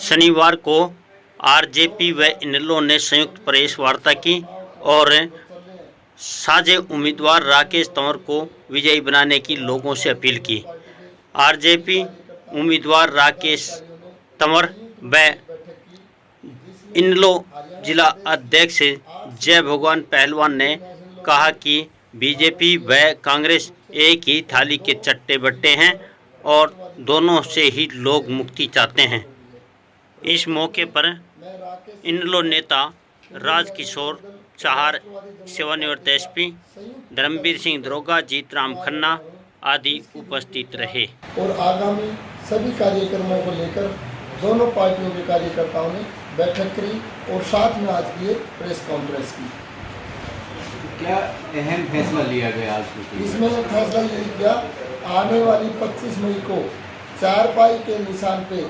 शनिवार को आरजेपी व इनेलो ने संयुक्त प्रेस वार्ता की और साझे उम्मीदवार राकेश तंवर को विजयी बनाने की लोगों से अपील की। आरजेपी उम्मीदवार राकेश तंवर व इनेलो जिला अध्यक्ष जय भगवान पहलवान ने कहा कि बीजेपी व कांग्रेस एक ही थाली के चट्टे बट्टे हैं और दोनों से ही लोग मुक्ति चाहते हैं। इस मौके पर इनेलो नेता राजकिशोर चाहर, सेवानिवृत्त एसपी धर्मवीर सिंह दरोगा, जीतराम खन्ना आदि उपस्थित रहे। और आगामी सभी कार्यक्रमों को लेकर दोनों पार्टियों के कार्यकर्ताओं ने बैठक करी और साथ में आज की एक प्रेस कॉन्फ्रेंस की। क्या अहम फैसला लिया गया आज? इसमें फैसला ये किया, आने वाली 25 मई को चारपाई के निशान पे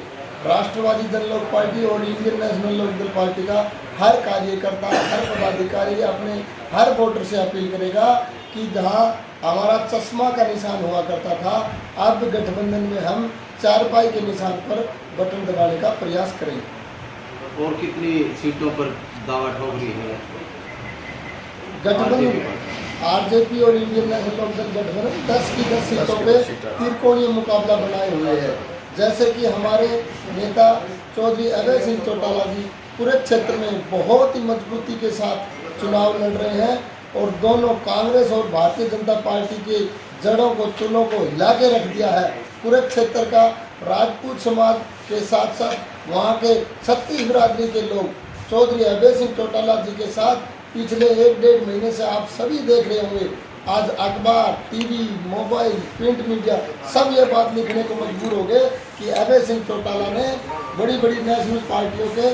राष्ट्रवादी जनलोक पार्टी और इंडियन नेशनल लोकदल पार्टी का हर कार्यकर्ता, हर पदाधिकारी अपने हर वोटर से अपील करेगा कि जहां हमारा चश्मा का निशान हुआ करता था, अब गठबंधन में हम चारपाई के निशान पर बटन दबाने का प्रयास करें। और कितनी सीटों पर दावा ठोक रही है गठबंधन? आरजेपी और इंडियन नेशनल लोकदल गठबंधन 10 की 10 सीटों पे त्रिकोणीय मुकाबला बनाए हुए हैं। जैसे कि हमारे नेता चौधरी अभय सिंह चौटाला जी पूरे क्षेत्र में बहुत ही मजबूती के साथ चुनाव लड़ रहे हैं और दोनों कांग्रेस और भारतीय जनता पार्टी के जड़ों को, चूल्हों को हिला के रख दिया है। पूरे क्षेत्र का राजपूत समाज के साथ साथ वहाँ के 36 बिरादरी के लोग चौधरी अभय सिंह चौटाला जी के साथ पिछले 1-1.5 महीने से आप सभी देख रहे होंगे, आज अखबार, टीवी, मोबाइल, प्रिंट मीडिया सब ये बात लिखने को मजबूर हो गए कि अभय सिंह चौटाला ने बड़ी बड़ी नेशनल पार्टियों के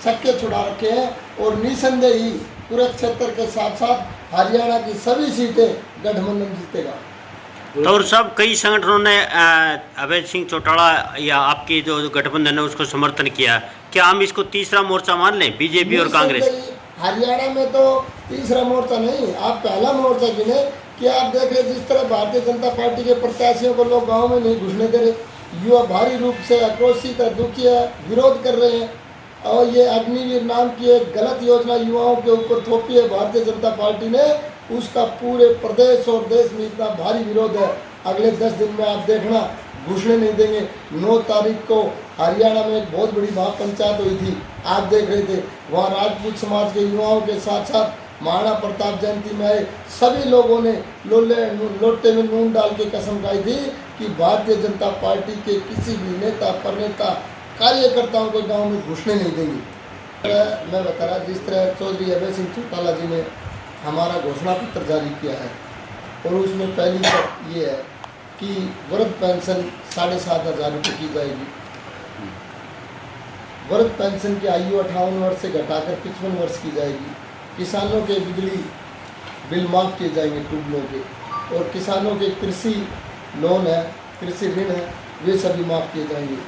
छक्के छुड़ा रखे हैं और निसंदेह ही पूरे क्षेत्र के साथ साथ हरियाणा की सभी सीटें गठबंधन जीतेगा। तो और सब कई संगठनों ने अभय सिंह चौटाला या आपकी जो गठबंधन है उसको समर्थन किया। क्या हम इसको तीसरा मोर्चा मान लें, बीजेपी और कांग्रेस? हरियाणा में तो तीसरा मोर्चा नहीं, आप पहला मोर्चा गिने कि आप देख रहे जिस तरह भारतीय जनता पार्टी के प्रत्याशियों को लोग गांव में नहीं घुसने दे रहे, युवा भारी रूप से आक्रोशित है, दुखी है, विरोध कर रहे हैं और ये अग्निवीर नाम की एक गलत योजना युवाओं के ऊपर थोपी है भारतीय जनता पार्टी ने, उसका पूरे प्रदेश और देश में इतना भारी विरोध है। अगले 10 दिन में आप देखना घुसने नहीं देंगे। 9 तारीख को हरियाणा में एक बहुत बड़ी महापंचायत हुई थी, आप देख रहे थे, वहाँ राजपूत समाज के युवाओं के साथ साथ महाराणा प्रताप जयंती में आए सभी लोगों ने लोटे में नून डाल के कसम खाई थी कि भारतीय जनता पार्टी के किसी भी नेता, प्रणेता, कार्यकर्ताओं को गांव में घुसने नहीं देंगे। मैं बता रहा, जिस तरह चौधरी अभय सिंह चौटाला जी ने हमारा घोषणा पत्र जारी किया है और उसमें पहली बात ये है कि वृद्ध पेंशन 7,500 रुपये की जाएगी। वृद्ध पेंशन की आयु 58 वर्ष से घटाकर 55 वर्ष की जाएगी। किसानों के बिजली बिल माफ़ किए जाएंगे ट्यूबवेलों के, और किसानों के कृषि लोन है, कृषि ऋण है, वे सभी माफ़ किए जाएंगे।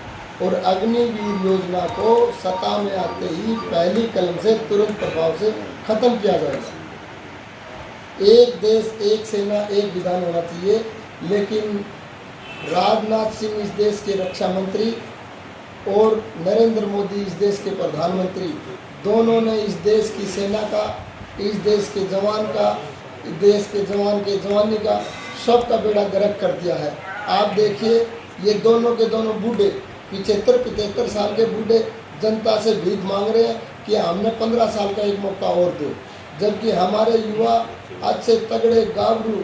और अग्निवीर योजना को सत्ता में आते ही पहली कलम से तुरंत प्रभाव से खत्म किया जाएगा। एक देश, एक सेना, एक विधान होना चाहिए, लेकिन राजनाथ सिंह इस देश के रक्षा मंत्री और नरेंद्र मोदी इस देश के प्रधानमंत्री, दोनों ने इस देश की सेना का, इस देश के जवान का, इस देश के जवान के जवानी का सबका बेड़ा गर्क कर दिया है। आप देखिए, ये दोनों के दोनों बूढ़े 75-75 साल के बूढ़े जनता से भीख मांग रहे हैं कि हमने 15 साल का एक मौका और दो, जबकि हमारे युवा अच्छे तगड़े गाभरू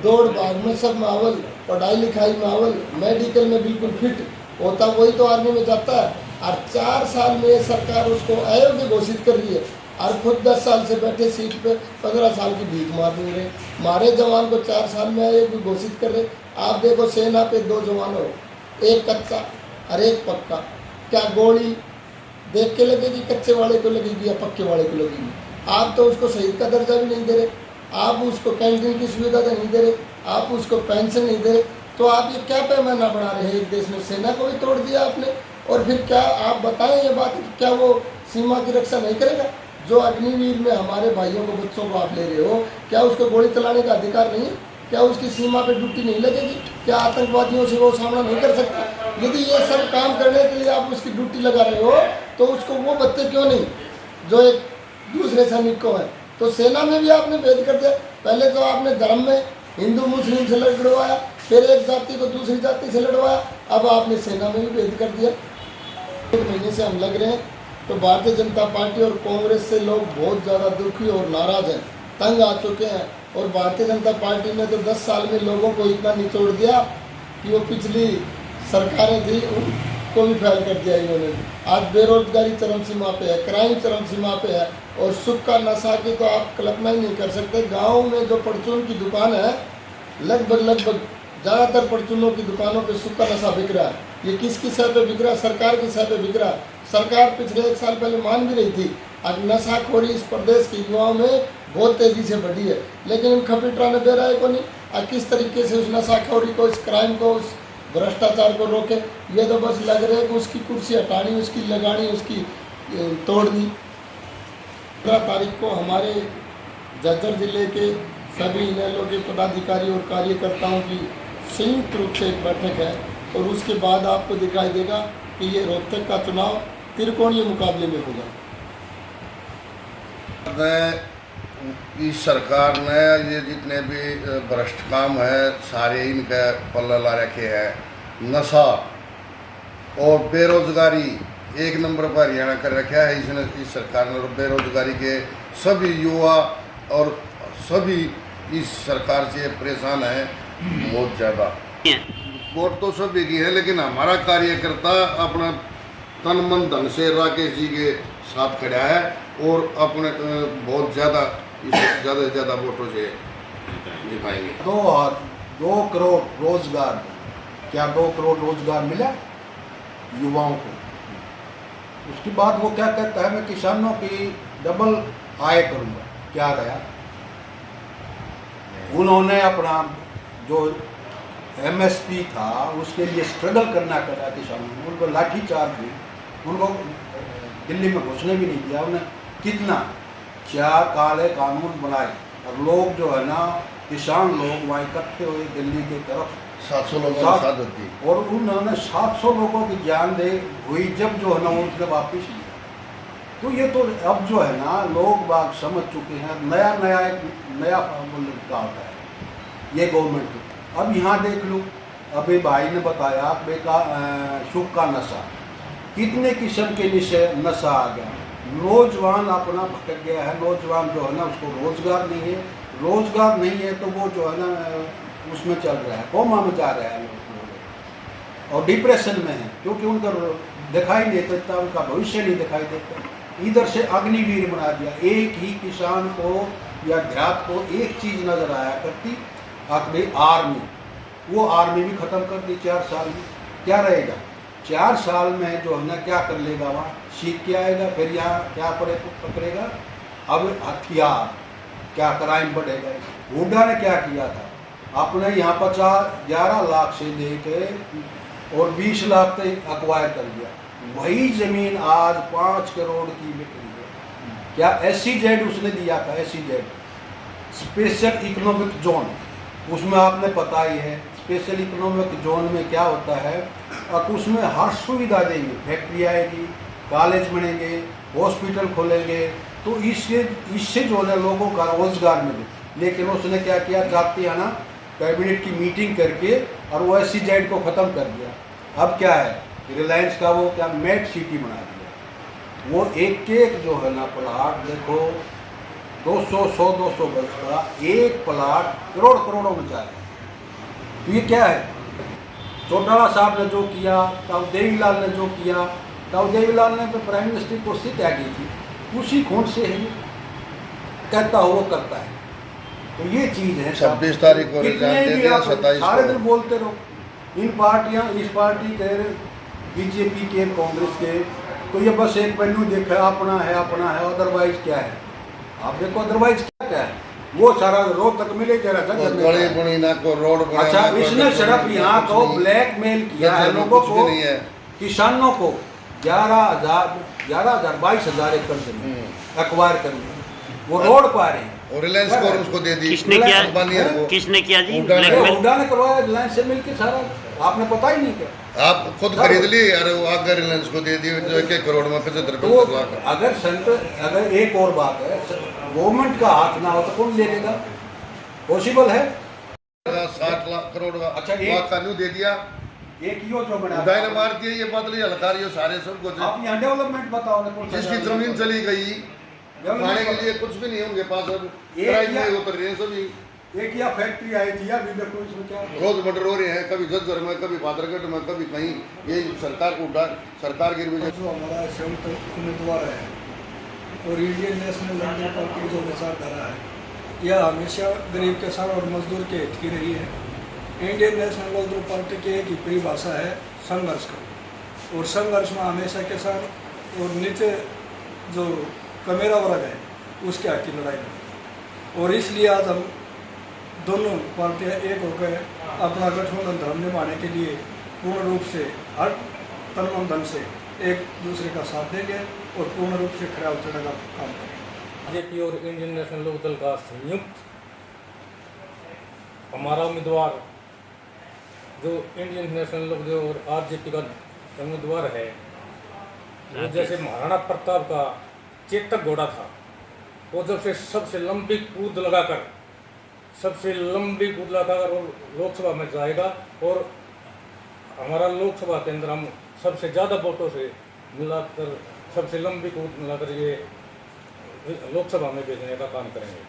दौड़ भाग में सब में अव्वल, पढ़ाई लिखाई में अव्वल, मेडिकल में बिल्कुल फिट होता, वही तो आर्मी में जाता है। और 4 साल में सरकार उसको अयोग्य घोषित कर रही है और खुद 10 साल से बैठे सीट पे 15 साल की भीख मार रहे। हमारे जवान को 4 साल में अयोग्य घोषित कर रहे। आप देखो, सेना पे 2 जवान हो, एक कच्चा और एक पक्का, क्या गोली देख के लगेगी कच्चे वाले को लगेगी या पक्के वाले को लगेगी? आप तो उसको शहीद का दर्जा भी नहीं दे रहे, आप उसको कैंटीन की सुविधा तो नहीं दे रहे, आप उसको पेंशन नहीं दे रहे, तो आप ये क्या पैमाना बना रहे हैं? एक देश में सेना को भी तोड़ दिया आपने, और फिर क्या आप बताएं ये बात कि क्या वो सीमा की रक्षा नहीं करेगा? जो अग्निवीर में हमारे भाइयों को, बच्चों को आप ले रहे हो, क्या उसको गोली चलाने का अधिकार नहीं है? क्या उसकी सीमा पे ड्यूटी नहीं लगेगी? क्या आतंकवादियों से वो सामना नहीं कर सकता? यदि ये सब काम करने के लिए आप उसकी ड्यूटी लगा रहे हो तो उसको वो बच्चे क्यों नहीं जो एक दूसरे सैनिक को है। तो सेना में भी आपने भेद कर दिया। पहले तो आपने धर्म में हिंदू मुस्लिम से लड़वाया, फिर एक जाति को दूसरी जाति से लड़वाया, अब आपने सेना में भी भेद कर दिया। 1 महीने से हम लग रहे हैं तो भारतीय जनता पार्टी और कांग्रेस से लोग बहुत ज़्यादा दुखी और नाराज़ हैं, तंग आ चुके हैं। और भारतीय जनता पार्टी ने तो 10 साल में लोगों को इतना निचोड़ दिया कि वो पिछली सरकारें थी उनको भी फेल कर दिया इन्होंने। आज बेरोजगारी चरम सीमा पे है, क्राइम चरम सीमा पे है, और सुख का नशा की तो आप कल्पना ही नहीं कर सकते। गाँव में जो परचून की दुकान है, लगभग ज़्यादातर परचूनों की दुकानों पे सुख का नशा बिक रहा है। ये किसकी सह पे बिक रहा है? सरकार की सह पे बिक रहा है। सरकार पिछले 1 साल पहले मान भी रही थी। अब नशाखोरी इस प्रदेश के युवाओं में बहुत तेज़ी से बढ़ी है, लेकिन उन खपीटरा ने बेरा को नहीं। अब किस तरीके से उस नशाखोरी को, इस क्राइम को, उस भ्रष्टाचार को रोके? ये तो बस लग रहे हैं कि उसकी कुर्सी हटानी, उसकी लगानी, उसकी तोड़नी। 15 तारीख को हमारे झज्जर जिले के सभी इनेलो के पदाधिकारी और कार्यकर्ताओं की संयुक्त रूप से एक बैठक है, और उसके बाद आपको दिखाई देगा कि ये रोहतक का चुनाव त्रिकोणीय मुकाबले में होगा। इस सरकार ने ये जितने भी भ्रष्ट काम है सारे इनके पल्ला ला रखे हैं। नशा और बेरोजगारी 1 नंबर पर हरियाणा कर रखा है इसने, इस सरकार ने। बेरोजगारी के सभी युवा और सभी इस सरकार से परेशान है बहुत ज़्यादा। वोट तो सभी की है, लेकिन हमारा कार्यकर्ता अपना तन मन धन से राकेश जी के साथ खड़ा है और अपने बहुत ज़्यादा से ज़्यादा वोटों से जिताएंगे। 2 करोड़ रोजगार, क्या 2 करोड़ रोजगार मिला युवाओं को? उसके बाद वो क्या कहता है, मैं किसानों की डबल आय करूँगा। क्या रहा? उन्होंने अपना जो MSP था उसके लिए स्ट्रगल करना पड़ा किसानों को। उनको लाठीचार्ज हुई, उनको दिल्ली में घुसने भी नहीं दिया। उन्हें कितना क्या काले कानून बनाए, और लोग जो है ना, किसान लोग वहाँ इकट्ठे हुए दिल्ली की तरफ। 700 लोगों की साथ होती, और उन्होंने 700 लोगों की जान दे हुई जब जो है ना उसने वापिस लिया। तो ये तो अब जो है ना लोग बाग समझ चुके हैं। एक नया फॉर्मूला निकालता है ये गवर्नमेंट। अब यहाँ देख लो, अभी भाई ने बताया सुख का नशा, कितने किस्म के नशा आ गया। नौजवान अपना भटक गया है। नौजवान जो है ना उसको रोजगार नहीं है, रोजगार नहीं है तो वो जो है ना उसमें चल रहा है, कोमा में जा रहा है लोग, और डिप्रेशन में है, क्योंकि उनका दिखाई नहीं देता, उनका भविष्य नहीं दिखाई देता। इधर से अग्निवीर बना दिया। एक ही किसान को या देहात को एक चीज़ नज़र आया करती, आखिरी आर्मी। वो आर्मी भी ख़त्म कर दी 4 साल में। क्या रहेगा 4 साल में जो है ना, क्या कर लेगा वहाँ? सीख के आएगा, फिर यहाँ क्या पकड़ेगा? अब हथियार, क्या क्राइम बढ़ेगा। हुड्डा ने क्या किया था, आपने यहाँ 11 लाख से लेके और 20 लाख तक अक्वायर कर दिया। वही ज़मीन आज 5 करोड़ की बिक रही है। क्या SEZ उसने दिया था? SEZ स्पेशल इकोनॉमिक जोन, उसमें आपने पता ही है स्पेशल इकोनॉमिक जोन में क्या होता है। अब उसमें हर सुविधा देंगे, फैक्ट्री आएगी, कॉलेज बनेंगे, हॉस्पिटल खोलेंगे, तो इससे जो है लोगों का रोजगार मिले। लेकिन उसने क्या किया, जातियाना कैबिनेट की मीटिंग करके और वो SEZ को ख़त्म कर दिया। अब क्या है, रिलायंस का वो क्या मेट सिटी बना दिया। वो एक जो है ना प्लाट देखो, 200 गज का एक प्लाट करोड़ों में जा रहा है। तो ये क्या है? चौटाला साहब ने जो किया, ताऊ देवीलाल ने जो किया, ताऊ देवीलाल ने तो प्राइम मिनिस्टर कुर्सी त्यागी थी, उसी खून से है, कहता हो वो करता है। तो ये चीज़ है। 26 तारीख को कितने भी आप सारे दिन बोलते रहो, इन पार्टियां, इस पार्टी के, बीजेपी के, कांग्रेस के, तो ये बस एक मेन्यू देखा, अपना है, अदरवाइज क्या है? आप देखो अदरवाइज क्या है, वो सारा रोहतक मिले तेरा रोड। अच्छा, इसने सिर्फ यहाँ को ब्लैकमेल किया है लोगों को, किसानों को 11,000 22,000 एकड़ जमीन एक्वायर कर लिया, वो रोड पा रहे हैं। और रिलायंस को उसको दे दी। किसने किया जी ब्लैकमेल? हुड्डा ने करवाया, रिलायंस से मिलकर सारा आपने पता ही नहीं क्या। आप खुद खरीद ली और वो आगे रिलायंस को दे दिए जो 1 करोड़ में 75 तो अगर एक और बात है, गवर्नमेंट का हाथ ना हो तो कौन ले लेगा? पॉसिबल है? 60 लाख करोड़ का अच्छा, एक- कानून दे दिया, एक यो जो बना उदाई ने मार दिया, ये बदली हलकारी हो सारे सब कुछ। आप यहाँ डेवलपमेंट बताओ ना, कौन सा जिसकी डेवलपमेंट? जमीन चली गई खाने के लिए कुछ भी नहीं उनके पास, अब किराए में उतर रहे हैं सभी। एक या फैक्ट्री आई थी, अभी देखो इसमें क्या रोज मर्डर हो रहे हैं, कभी झज्जर में, कभी बादरगढ़ में, कभी कहीं। ये सरकार को सरकार की वजह जो हमारा संयुक्त उम्मीदवार है और इंडियन नेशनल लोकदल पार्टी की जो विचारधारा है, यह हमेशा गरीब किसान और मजदूर के हित की रही है। इंडियन नेशनल लोकदल पार्टी की एक ही परिभाषा है संघर्ष का, और संघर्ष में हमेशा किसान और नीचे जो कमेरा वर्ग है उसके हक की लड़ाई लड़ी। और इसलिए आज हम दोनों पार्टियां एक होकर अपना गठबंधन धर्म निभाने के लिए पूर्ण रूप से हर तन मन धन से एक दूसरे का साथ देंगे और पूर्ण रूप से खड़ा उतरने का काम करेंगे। बीजेपी और इंडियन नेशनल लोकदल का संयुक्त हमारा उम्मीदवार जो इंडियन नेशनल लोकदल और आरजेपी का उम्मीदवार है, वो जैसे महाराणा प्रताप का चेतक घोड़ा था, वो जब से सबसे लंबी कूद लगाकर वो लोकसभा में जाएगा और हमारा लोकसभा के अंदर हम सबसे ज़्यादा वोटों से मिलाकर सबसे लंबी कूद मिलाकर ये लोकसभा में भेजने का काम करेंगे।